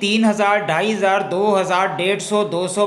3000, 2500, 2000, 150, 200,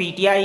PTI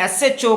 SHO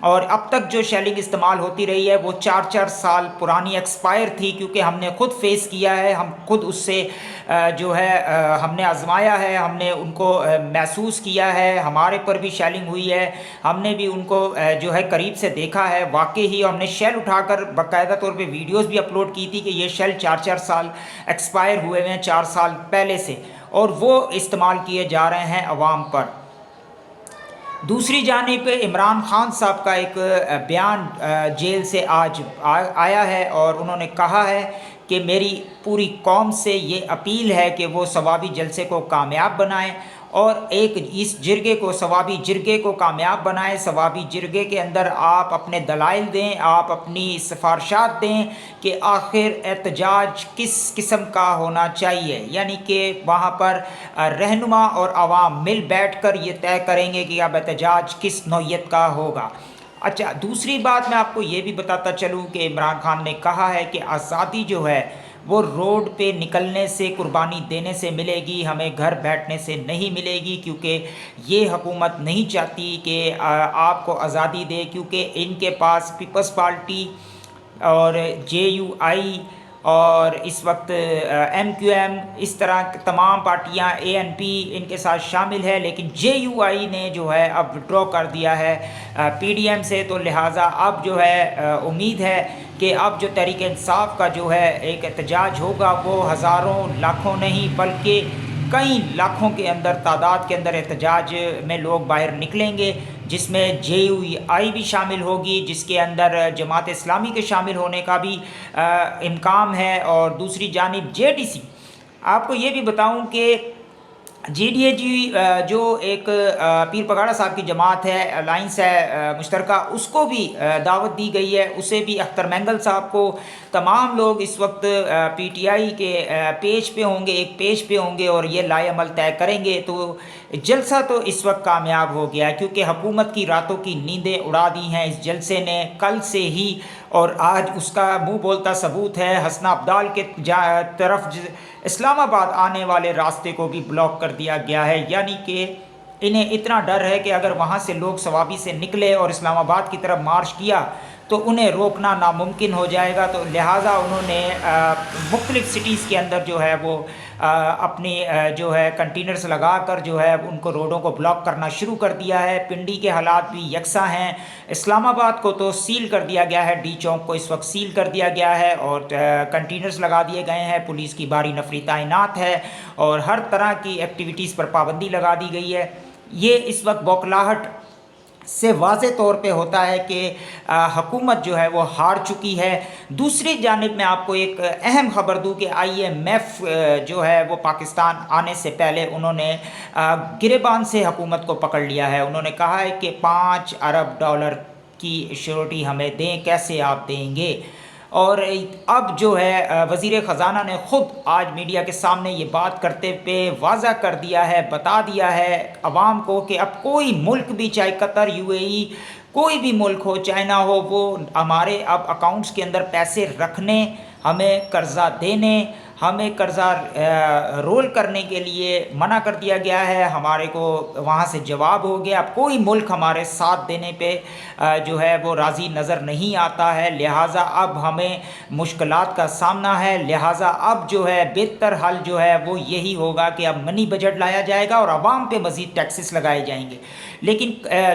اور اب تک جو شیلنگ استعمال ہوتی رہی ہے وہ 4 سال پرانی ایکسپائر تھی، کیونکہ ہم نے خود فیس کیا ہے، ہم خود اس سے جو ہے ہم نے آزمایا ہے، ہم نے ان کو محسوس کیا ہے، ہمارے پر بھی شیلنگ ہوئی ہے، ہم نے بھی ان کو جو ہے قریب سے دیکھا ہے۔ واقعی ہی ہم نے شیل اٹھا کر باقاعدہ طور پہ ویڈیوز بھی اپلوڈ کی تھی کہ یہ شیل 4 سال ایکسپائر ہوئے ہیں 4 سال پہلے سے، اور وہ استعمال کیے جا رہے ہیں عوام پر۔ دوسری جانب عمران خان صاحب کا ایک بیان جیل سے آج آیا ہے، اور انہوں نے کہا ہے کہ میری پوری قوم سے یہ اپیل ہے کہ وہ ثوابی جلسے کو کامیاب بنائیں، اور اس جرگے کو ثوابی جرگے کو کامیاب بنائیں۔ ثوابی جرگے کے اندر آپ اپنے دلائل دیں، آپ اپنی سفارشات دیں کہ آخر احتجاج کس قسم کا ہونا چاہیے، یعنی کہ وہاں پر رہنما اور عوام مل بیٹھ کر یہ طے کریں گے کہ اب احتجاج کس نوعیت کا ہوگا۔ اچھا، دوسری بات میں آپ کو یہ بھی بتاتا چلوں کہ عمران خان نے کہا ہے کہ آزادی جو ہے وہ روڈ پہ نکلنے سے، قربانی دینے سے ملے گی، ہمیں گھر بیٹھنے سے نہیں ملے گی، کیونکہ یہ حکومت نہیں چاہتی کہ آپ کو آزادی دے، کیونکہ ان کے پاس پیپلز پارٹی اور JUI اور اس وقت MQM، اس طرح تمام پارٹیاں ANP ان کے ساتھ شامل ہے، لیکن JUI نے جو ہے اب وڈرا کر دیا ہے PDM سے، تو لہٰذا اب جو ہے امید ہے کہ اب جو تحریک انصاف کا جو ہے ایک احتجاج ہوگا وہ ہزاروں لاکھوں نہیں بلکہ کئی لاکھوں کے اندر تعداد کے اندر احتجاج میں لوگ باہر نکلیں گے، جس میں JUI بھی شامل ہوگی، جس کے اندر جماعت اسلامی کے شامل ہونے کا بھی امکان ہے، اور دوسری جانب JDC۔ آپ کو یہ بھی بتاؤں کہ JDAG جو ایک پیر پگاڑا صاحب کی جماعت ہے، الائنس ہے مشترکہ، اس کو بھی دعوت دی گئی ہے، اسے بھی اختر مینگل صاحب کو، تمام لوگ اس وقت PTI کے پیج پہ ہوں گے، ایک پیج پہ ہوں گے، اور یہ لائے عمل طے کریں گے۔ تو جلسہ تو اس وقت کامیاب ہو گیا، کیونکہ حکومت کی راتوں کی نیندیں اڑا دی ہیں اس جلسے نے کل سے ہی، اور آج اس کا منہ بولتا ثبوت ہے۔ حسنہ عبدال کے طرف اسلام آباد آنے والے راستے کو بھی بلاک کر دیا گیا ہے، یعنی کہ انہیں اتنا ڈر ہے کہ اگر وہاں سے لوگ ثوابی سے نکلے اور اسلام آباد کی طرف مارچ کیا تو انہیں روکنا ناممکن ہو جائے گا، تو لہٰذا انہوں نے مختلف سٹیز کے اندر جو ہے وہ اپنی جو ہے کنٹینرز لگا کر جو ہے ان کو روڈوں کو بلاک کرنا شروع کر دیا ہے۔ پنڈی کے حالات بھی یکساں ہیں، اسلام آباد کو تو سیل کر دیا گیا ہے، ڈی چوک کو اس وقت سیل کر دیا گیا ہے، اور کنٹینرز لگا دیے گئے ہیں، پولیس کی بھاری نفری تعینات ہے، اور ہر طرح کی ایکٹیویٹیز پر پابندی لگا دی گئی ہے۔ یہ اس وقت بوکھلاہٹ سے واضح طور پہ ہوتا ہے کہ حکومت جو ہے وہ ہار چکی ہے۔ دوسری جانب میں آپ کو ایک اہم خبر دوں کہ IMF جو ہے وہ پاکستان آنے سے پہلے انہوں نے گریبان سے حکومت کو پکڑ لیا ہے۔ انہوں نے کہا ہے کہ $5 ارب کی شیورٹی ہمیں دیں، کیسے آپ دیں گے؟ اور اب جو ہے وزیر خزانہ نے خود آج میڈیا کے سامنے یہ بات کرتے ہوئے واضح کر دیا ہے، بتا دیا ہے عوام کو کہ اب کوئی ملک بھی، چاہے قطر، UAE، کوئی بھی ملک ہو، چائنا ہو، وہ ہمارے اب اکاؤنٹس کے اندر پیسے رکھنے، ہمیں قرضہ دینے، ہمیں قرضہ رول کرنے کے لیے منع کر دیا گیا ہے۔ ہمارے کو وہاں سے جواب ہو گیا، اب کوئی ملک ہمارے ساتھ دینے پہ جو ہے وہ راضی نظر نہیں آتا ہے، لہٰذا اب ہمیں مشکلات کا سامنا ہے۔ لہٰذا اب جو ہے بہتر حل جو ہے وہ یہی ہوگا کہ اب منی بجٹ لایا جائے گا اور عوام پہ مزید ٹیکسز لگائے جائیں گے۔ لیکن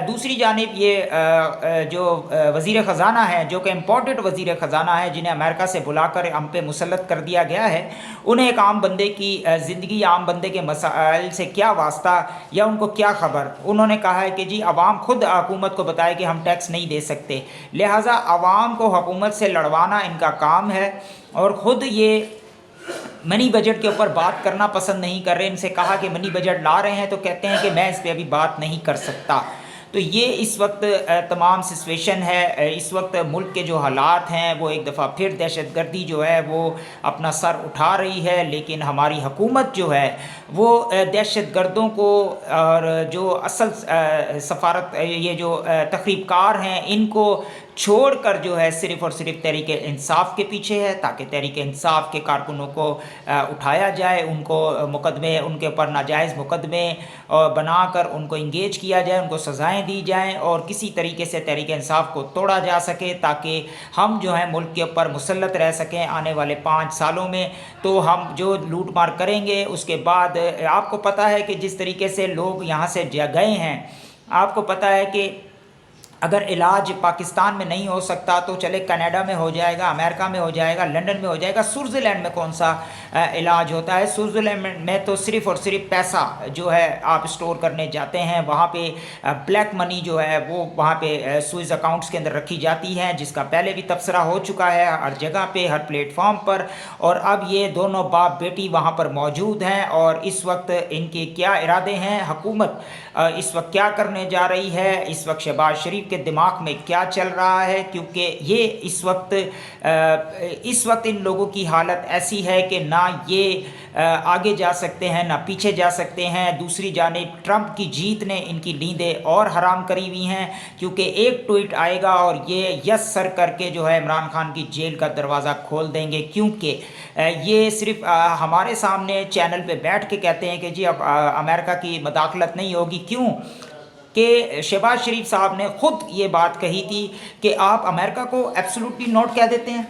دوسری جانب یہ جو وزیر خزانہ ہے، جو کہ امپورٹڈ وزیر خزانہ ہے، جنہیں امریکہ سے بلا کر ہم پہ مسلط کر دیا گیا ہے، انہیں ایک عام بندے کی زندگی، عام بندے کے مسائل سے کیا واسطہ یا ان کو کیا خبر؟ انہوں نے کہا ہے کہ جی عوام خود حکومت کو بتائے کہ ہم ٹیکس نہیں دے سکتے، لہٰذا عوام کو حکومت سے لڑوانا ان کا کام ہے، اور خود یہ منی بجٹ کے اوپر بات کرنا پسند نہیں کر رہے۔ ان سے کہا کہ منی بجٹ لا رہے ہیں تو کہتے ہیں کہ میں اس پہ ابھی بات نہیں کر سکتا۔ تو یہ اس وقت تمام سچویشن ہے۔ اس وقت ملک کے جو حالات ہیں وہ ایک دفعہ پھر دہشت گردی جو ہے وہ اپنا سر اٹھا رہی ہے، لیکن ہماری حکومت جو ہے وہ دہشت گردوں کو اور جو اصل سفارت، یہ جو تخریب کار ہیں، ان کو چھوڑ کر جو ہے صرف اور صرف تحریک انصاف کے پیچھے ہے، تاکہ تحریک انصاف کے کارکنوں کو اٹھایا جائے، ان کو مقدمے، ان کے اوپر ناجائز مقدمے بنا کر ان کو انگیج کیا جائے، ان کو سزائیں دی جائیں اور کسی طریقے سے تحریک انصاف کو توڑا جا سکے، تاکہ ہم جو ہے ملک کے اوپر مسلط رہ سکیں آنے والے 5 سالوں میں۔ تو ہم جو لوٹ مار کریں گے اس کے بعد آپ کو پتہ ہے کہ جس طریقے سے لوگ یہاں سے گئے ہیں، آپ کو پتہ ہے کہ اگر علاج پاکستان میں نہیں ہو سکتا تو چلے کینیڈا میں ہو جائے گا، امریکہ میں ہو جائے گا، لنڈن میں ہو جائے گا، سوئٹزرلینڈ میں کون سا علاج ہوتا ہے؟ سوئٹزرلینڈ میں تو صرف اور صرف پیسہ جو ہے آپ اسٹور کرنے جاتے ہیں، وہاں پہ بلیک منی جو ہے وہ وہاں پہ سوئس اکاؤنٹس کے اندر رکھی جاتی ہے، جس کا پہلے بھی تبصرہ ہو چکا ہے ہر جگہ پہ، ہر پلیٹ فارم پر۔ اور اب یہ دونوں باپ بیٹی وہاں پر موجود ہیں اور اس وقت ان کے کیا ارادے ہیں، حکومت اس وقت کیا کرنے جا رہی ہے، اس وقت شہباز شریف کے دماغ میں کیا چل رہا ہے، کیونکہ یہ اس وقت ان لوگوں کی حالت ایسی ہے کہ نہ یہ آگے جا سکتے ہیں نہ پیچھے جا سکتے ہیں۔ دوسری جانب ٹرمپ کی جیت نے ان کی نیندیں اور حرام کری ہوئی ہیں، کیونکہ ایک ٹویٹ آئے گا اور یہ یس سر کر کے جو ہے عمران خان کی جیل کا دروازہ کھول دیں گے، کیونکہ یہ صرف ہمارے سامنے چینل پہ بیٹھ کے کہتے ہیں کہ جی اب امریکہ کی مداخلت نہیں ہوگی۔ کیوں کہ شہباز شریف صاحب نے خود یہ بات کہی تھی کہ آپ امریکہ کو ایبسولوٹلی نوٹ کہہ دیتے ہیں۔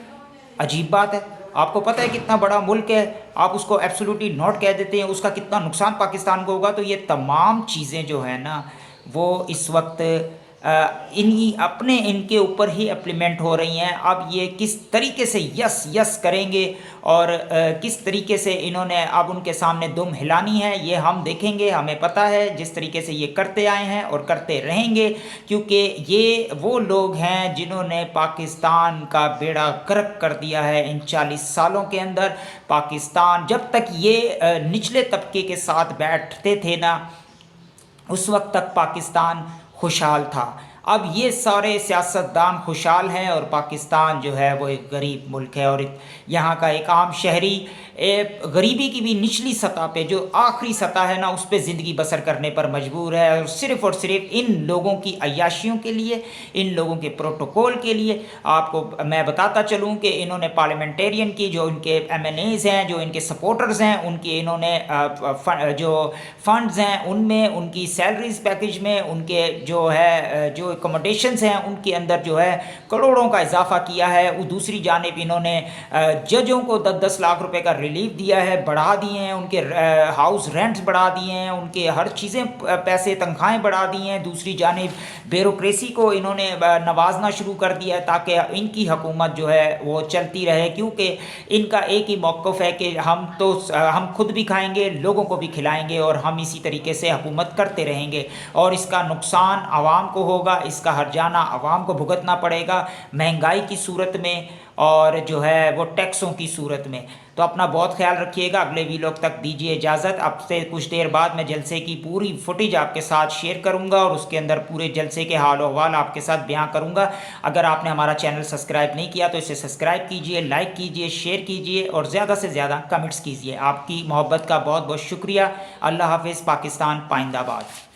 عجیب بات ہے، آپ کو پتہ ہے کتنا بڑا ملک ہے، آپ اس کو ایبسولوٹلی نوٹ کہہ دیتے ہیں، اس کا کتنا نقصان پاکستان کو ہوگا۔ تو یہ تمام چیزیں جو ہیں نا وہ اس وقت ان کے اوپر ہی اپلیمنٹ ہو رہی ہیں۔ اب یہ کس طریقے سے یس یس کریں گے اور کس طریقے سے انہوں نے اب ان کے سامنے دم ہلانی ہے، یہ ہم دیکھیں گے۔ ہمیں پتہ ہے جس طریقے سے یہ کرتے آئے ہیں اور کرتے رہیں گے، کیونکہ یہ وہ لوگ ہیں جنہوں نے پاکستان کا بیڑا غرق کر دیا ہے ان 40 سالوں کے اندر۔ پاکستان جب تک یہ نچلے طبقے کے ساتھ بیٹھتے تھے نا، اس وقت تک پاکستان خوشحال تھا۔ اب یہ سارے سیاستدان خوشحال ہیں اور پاکستان جو ہے وہ ایک غریب ملک ہے، اور یہاں کا ایک عام شہری غریبی کی بھی نچلی سطح پہ، جو آخری سطح ہے نا، اس پہ زندگی بسر کرنے پر مجبور ہے، اور صرف ان لوگوں کی عیاشیوں کے لیے، ان لوگوں کے پروٹوکول کے لیے۔ آپ کو میں بتاتا چلوں کہ انہوں نے پارلیمنٹیرین کی جو ان کے ایم این ایز ہیں، جو ان کے سپورٹرز ہیں، ان کی انہوں نے جو فنڈز ہیں ان میں، ان کی سیلریز پیکج میں، ان کے جو ہے جو اکوموڈیشنز ہیں ان کے اندر جو ہے کروڑوں کا اضافہ کیا ہے۔ وہ دوسری جانب انہوں نے ججوں کو 10-10 لاکھ روپے کا ریلیف دیا ہے، بڑھا دیے ہیں، ان کے ہاؤس رینٹس بڑھا دیے ہیں، ان کے ہر چیزیں پیسے تنخواہیں بڑھا دی ہیں۔ دوسری جانب بیوروکریسی کو انہوں نے نوازنا شروع کر دیا ہے تاکہ ان کی حکومت جو ہے وہ چلتی رہے، کیونکہ ان کا ایک ہی موقف ہے کہ ہم خود بھی کھائیں گے، لوگوں کو بھی کھلائیں گے، اور ہم اسی طریقے سے حکومت کرتے رہیں گے، اور اس کا نقصان عوام کو ہوگا، اس کا ہرجانہ عوام کو بھگتنا پڑے گا، مہنگائی کی صورت میں اور جو ہے وہ ٹیکسوں کی صورت میں۔ تو اپنا بہت خیال رکھیے گا۔ اگلے ویلوگ تک دیجیے اجازت۔ اب سے کچھ دیر بعد میں جلسے کی پوری فوٹیج آپ کے ساتھ شیئر کروں گا اور اس کے اندر پورے جلسے کے حال و احوال آپ کے ساتھ بیان کروں گا۔ اگر آپ نے ہمارا چینل سبسکرائب نہیں کیا تو اسے سبسکرائب کیجیے، لائک کیجیے، شیئر کیجیے اور زیادہ سے زیادہ کمنٹس کیجیے۔ آپ کی محبت کا بہت بہت شکریہ۔ اللہ حافظ۔ پاکستان پائندہ باد۔